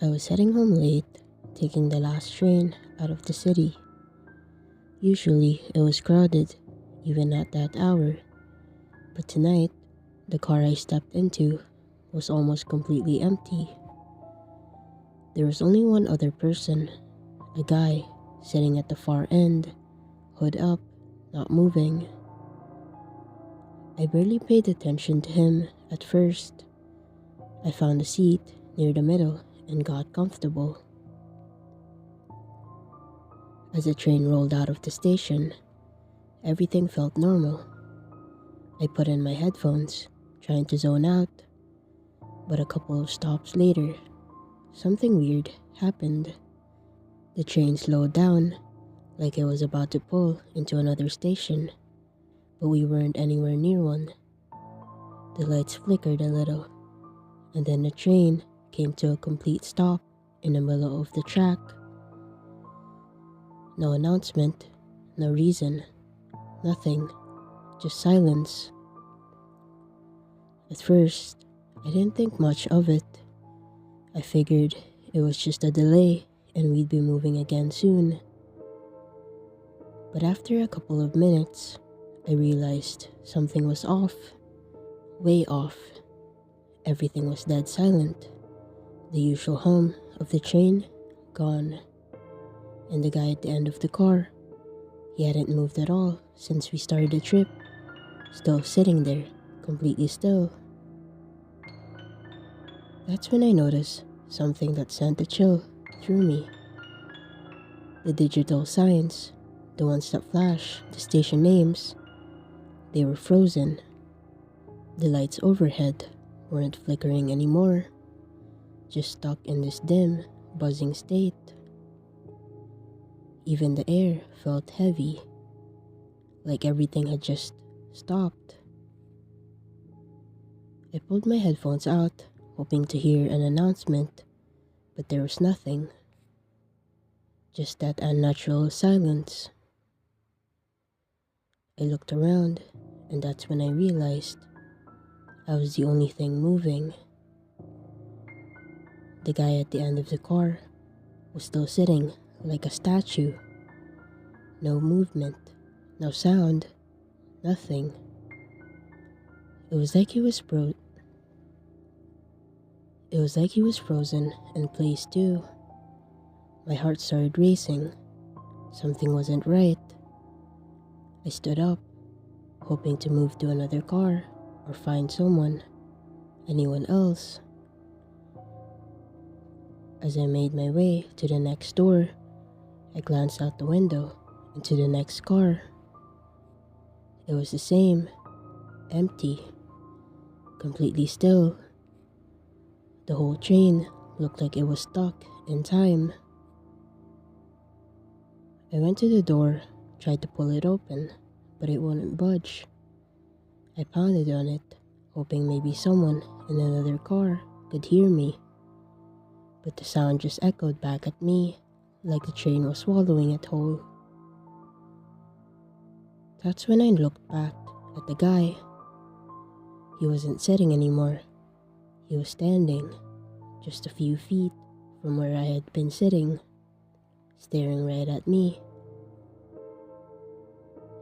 I was heading home late, taking the last train out of the city. Usually, it was crowded, even at that hour. But tonight, the car I stepped into was almost completely empty. There was only one other person, a guy sitting at the far end, hood up, not moving. I barely paid attention to him at first. I found a seat near the middle and got comfortable. As the train rolled out of the station, everything felt normal. I put in my headphones, trying to zone out, but a couple of stops later, something weird happened. The train slowed down, like it was about to pull into another station, but we weren't anywhere near one. The lights flickered a little, and then the train came to a complete stop in the middle of the track. No announcement, no reason, nothing, just silence. At first, I didn't think much of it. I figured it was just a delay and we'd be moving again soon. But after a couple of minutes, I realized something was off, way off. Everything was dead silent. The usual hum of the train, gone. And the guy at the end of the car, he hadn't moved at all since we started the trip, still sitting there, completely still. That's when I noticed something that sent a chill through me. The digital signs, the ones that flash the station names, they were frozen. The lights overhead weren't flickering anymore, just stuck in this dim, buzzing state. Even the air felt heavy, like everything had just stopped. I pulled my headphones out, hoping to hear an announcement, but there was nothing. Just that unnatural silence. I looked around, and that's when I realized I was the only thing moving. The guy at the end of the car was still sitting like a statue. No movement, no sound, nothing. It was like he was frozen in place too. My heart started racing. Something wasn't right. I stood up, hoping to move to another car or find anyone else. As I made my way to the next door, I glanced out the window into the next car. It was the same, empty, completely still. The whole train looked like it was stuck in time. I went to the door, tried to pull it open, but it wouldn't budge. I pounded on it, hoping maybe someone in another car could hear me. But the sound just echoed back at me, like the train was swallowing it whole. That's when I looked back at the guy. He wasn't sitting anymore. He was standing, just a few feet from where I had been sitting, staring right at me.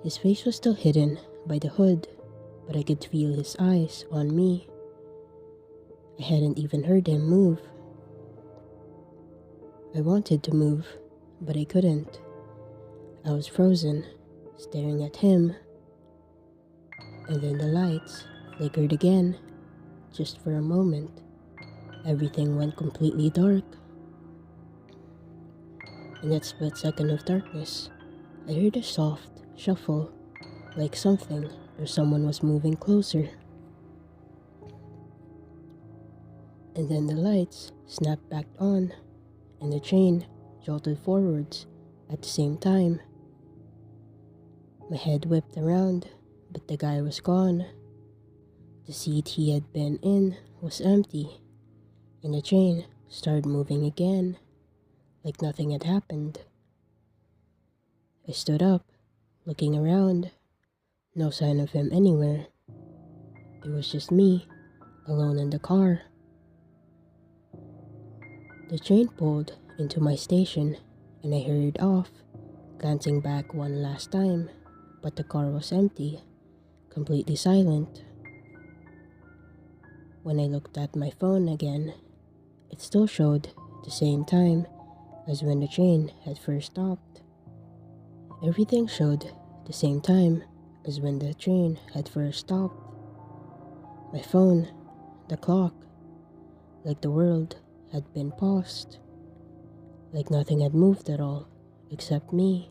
His face was still hidden by the hood, but I could feel his eyes on me. I hadn't even heard him move. I wanted to move, but I couldn't. I was frozen, staring at him. And then the lights flickered again, just for a moment. Everything went completely dark. In that split second of darkness, I heard a soft shuffle, like something or someone was moving closer. And then the lights snapped back on, and the train jolted forwards at the same time. My head whipped around, but the guy was gone. The seat he had been in was empty, and the train started moving again, like nothing had happened. I stood up, looking around. No sign of him anywhere. It was just me, alone in the car. The train pulled into my station and I hurried off, glancing back one last time, but the car was empty, completely silent. When I looked at my phone again, it still showed the same time as when the train had first stopped. Everything showed the same time as when the train had first stopped. My phone, the clock, like the world had been paused, like nothing had moved at all except me.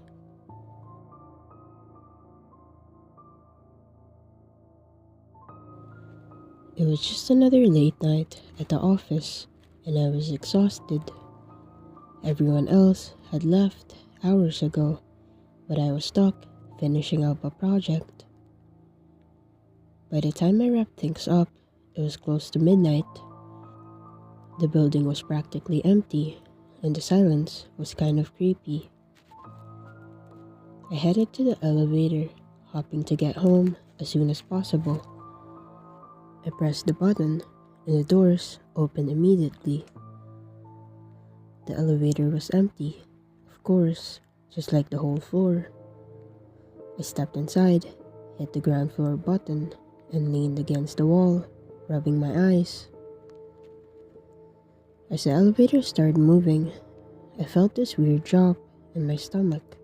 It was just another late night at the office and I was exhausted. Everyone else had left hours ago, but I was stuck finishing up a project. By the time I wrapped things up, it was close to midnight. The building was practically empty, and the silence was kind of creepy. I headed to the elevator, hoping to get home as soon as possible. I pressed the button, and the doors opened immediately. The elevator was empty, of course, just like the whole floor. I stepped inside, hit the ground floor button, and leaned against the wall, rubbing my eyes. As the elevator started moving, I felt this weird drop in my stomach,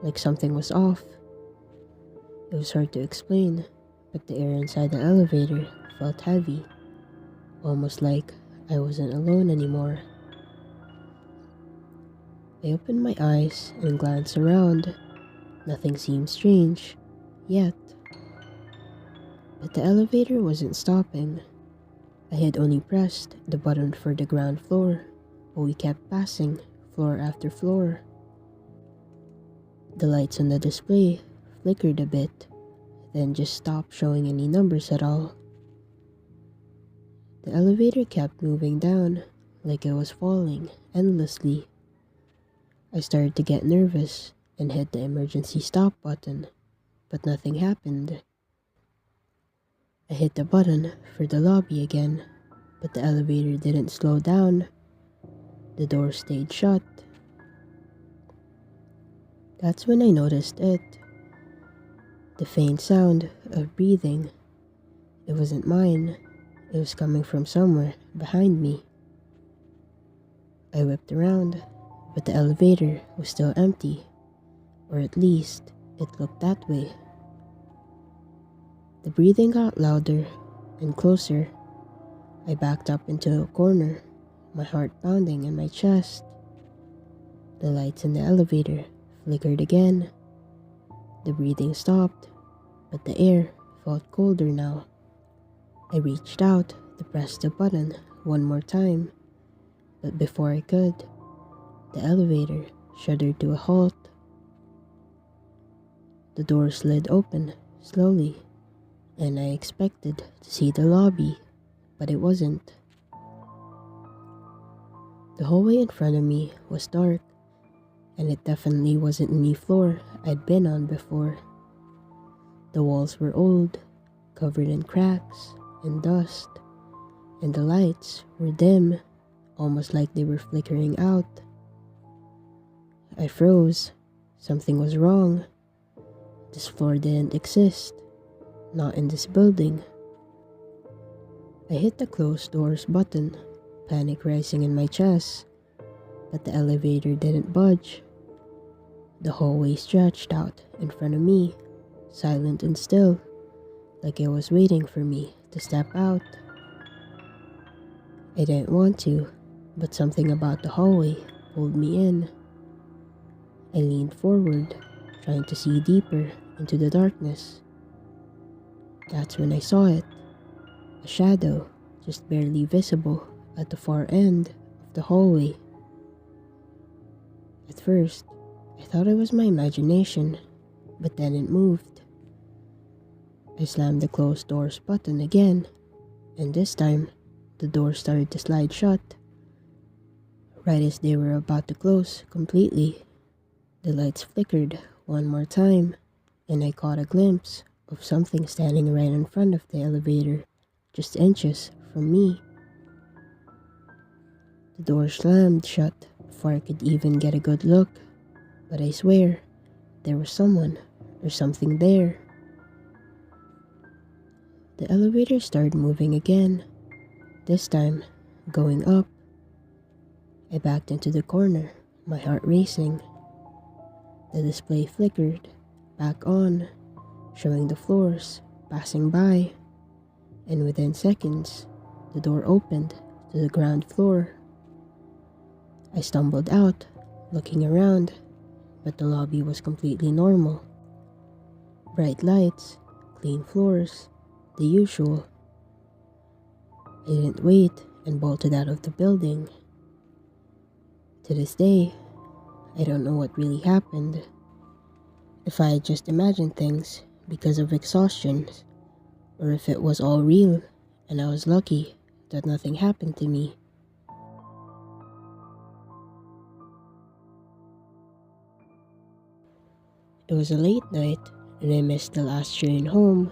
like something was off. It was hard to explain, but the air inside the elevator felt heavy, almost like I wasn't alone anymore. I opened my eyes and glanced around. Nothing seemed strange, yet. But the elevator wasn't stopping. I had only pressed the button for the ground floor, but we kept passing floor after floor. The lights on the display flickered a bit, then just stopped showing any numbers at all. The elevator kept moving down, like it was falling endlessly. I started to get nervous and hit the emergency stop button, but nothing happened. I hit the button for the lobby again, but the elevator didn't slow down. The door stayed shut. That's when I noticed it. The faint sound of breathing. It wasn't mine. It was coming from somewhere behind me. I whipped around, but the elevator was still empty, or at least it looked that way. The breathing got louder and closer. I backed up into a corner, my heart pounding in my chest. The lights in the elevator flickered again. The breathing stopped, but the air felt colder now. I reached out to press the button one more time, but before I could, the elevator shuddered to a halt. The door slid open slowly, and I expected to see the lobby, but it wasn't. The hallway in front of me was dark, and it definitely wasn't any floor I'd been on before. The walls were old, covered in cracks and dust, and the lights were dim, almost like they were flickering out. I froze. Something was wrong. This floor didn't exist, not in this building. I hit the closed doors button, panic rising in my chest, but the elevator didn't budge. The hallway stretched out in front of me, silent and still, like it was waiting for me to step out. I didn't want to, but something about the hallway pulled me in. I leaned forward, trying to see deeper into the darkness. That's when I saw it, a shadow just barely visible at the far end of the hallway. At first, I thought it was my imagination, but then it moved. I slammed the closed doors button again, and this time, the door started to slide shut. Right as they were about to close completely, the lights flickered one more time, and I caught a glimpse of something standing right in front of the elevator, just inches from me. The The door slammed shut before I could even get a good look, but I swear there was someone or something there. The elevator started moving again, this time going up. I backed into the corner, my heart racing. The display flickered back on, showing the floors passing by, and within seconds, the door opened to the ground floor. I stumbled out, looking around, but the lobby was completely normal. Bright lights, clean floors, the usual. I didn't wait and bolted out of the building. To this day, I don't know what really happened. If I had just imagined things because of exhaustion, or if it was all real and I was lucky that nothing happened to me. It was a late night and I missed the last train home.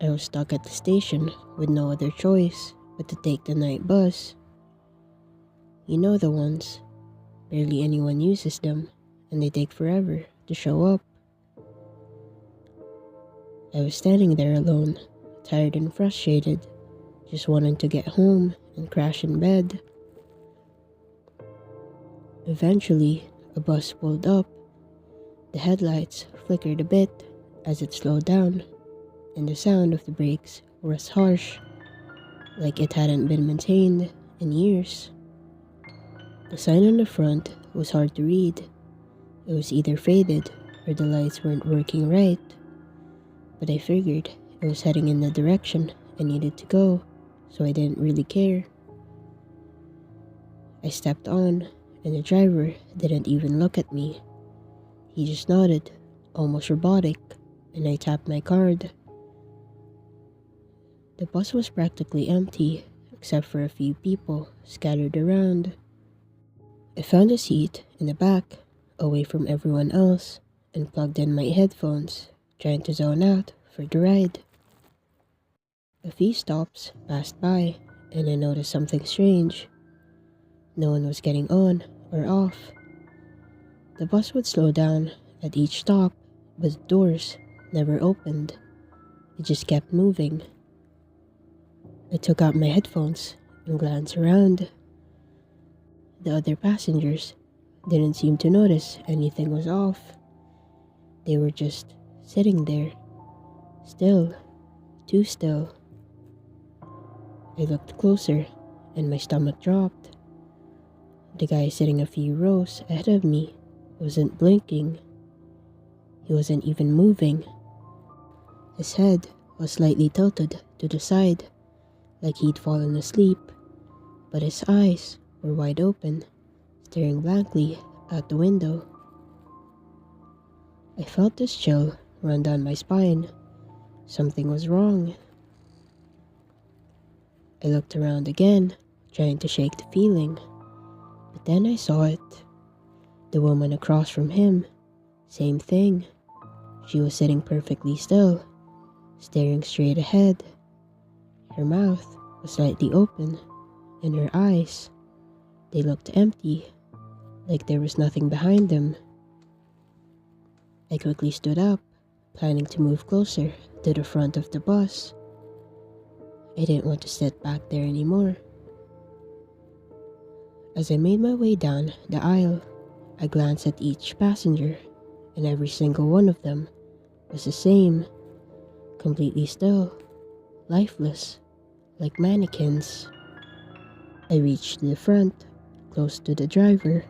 I was stuck at the station with no other choice but to take the night bus. You know the ones. Barely anyone uses them and they take forever to show up. I was standing there alone, tired and frustrated, just wanting to get home and crash in bed. Eventually, a bus pulled up. The headlights flickered a bit as it slowed down, and the sound of the brakes was harsh, like it hadn't been maintained in years. The sign on the front was hard to read. It was either faded or the lights weren't working right, but I figured it was heading in the direction I needed to go, so I didn't really care. I stepped on, and the driver didn't even look at me. He just nodded, almost robotic, and I tapped my card. The bus was practically empty, except for a few people scattered around. I found a seat in the back, away from everyone else, and plugged in my headphones, trying to zone out for the ride. A few stops passed by, and I noticed something strange. No one was getting on or off. The bus would slow down at each stop, but the doors never opened. It just kept moving. I took out my headphones and glanced around. The other passengers didn't seem to notice anything was off. They were just sitting there, still, too still. I looked closer and my stomach dropped. The guy sitting a few rows ahead of me wasn't blinking. He wasn't even moving. His head was slightly tilted to the side, like he'd fallen asleep, but his eyes were wide open, staring blankly out the window. I felt this chill run down my spine. Something was wrong. I looked around again, trying to shake the feeling, but then I saw it. The woman across from him, same thing. She was sitting perfectly still, staring straight ahead. Her mouth was slightly open, and her eyes, they looked empty, like there was nothing behind them. I quickly stood up, planning to move closer to the front of the bus. I didn't want to sit back there anymore. As I made my way down the aisle, I glanced at each passenger, and every single one of them was the same, completely still, lifeless, like mannequins. I reached the front, close to the driver,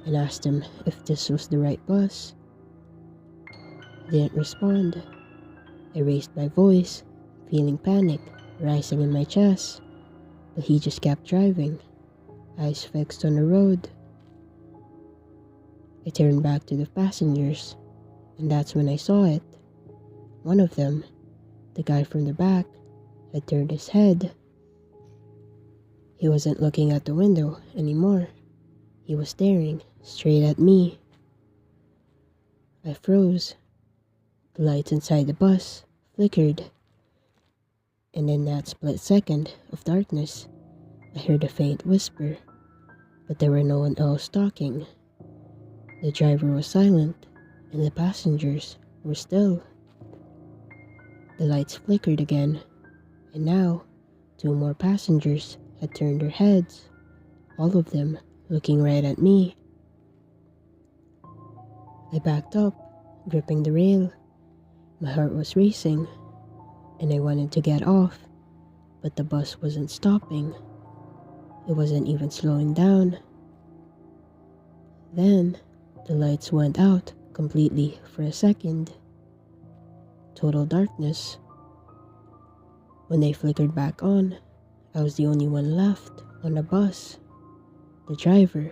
and asked him if this was the right bus. He didn't respond. I raised my voice, feeling panic rising in my chest, but he just kept driving, eyes fixed on the road. I turned back to the passengers, and that's when I saw it. One of them, the guy from the back, had turned his head. He wasn't looking at the window anymore. He was staring straight at me. I froze. The lights inside the bus flickered, and in that split second of darkness, I heard a faint whisper, but there were no one else talking. The driver was silent, and the passengers were still. The lights flickered again, and now 2 more passengers had turned their heads, all of them looking right at me. I backed up, gripping the rail. My heart was racing, and I wanted to get off, but the bus wasn't stopping. It wasn't even slowing down. Then, the lights went out completely for a second. Total darkness. When they flickered back on, I was the only one left on the bus. The driver,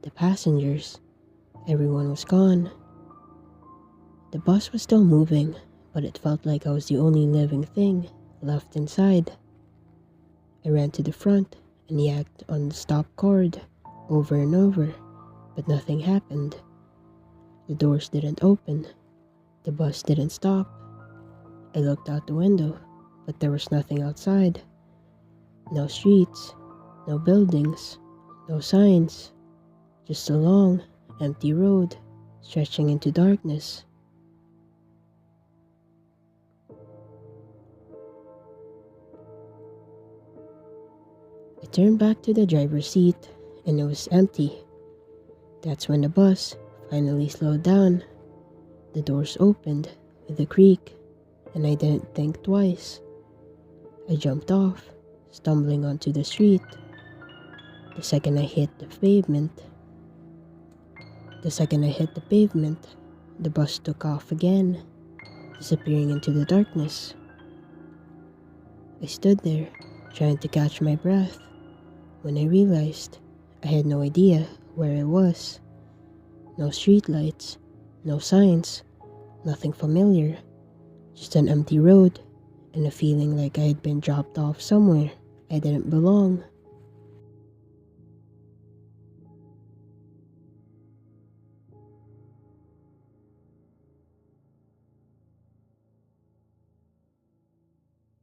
the passengers, everyone was gone. The bus was still moving, but it felt like I was the only living thing left inside. I ran to the front and yanked on the stop cord over and over, but nothing happened. The doors didn't open. The bus didn't stop. I looked out the window, but there was nothing outside. No streets, no buildings, no signs. Just a long, empty road stretching into darkness. I turned back to the driver's seat, and it was empty. That's when the bus finally slowed down. The doors opened with a creak, and I didn't think twice. I jumped off, stumbling onto the street. The second I hit the pavement, the bus took off again, disappearing into the darkness. I stood there, trying to catch my breath, when I realized I had no idea where I was. No streetlights, no signs, nothing familiar, just an empty road and a feeling like I had been dropped off somewhere I didn't belong.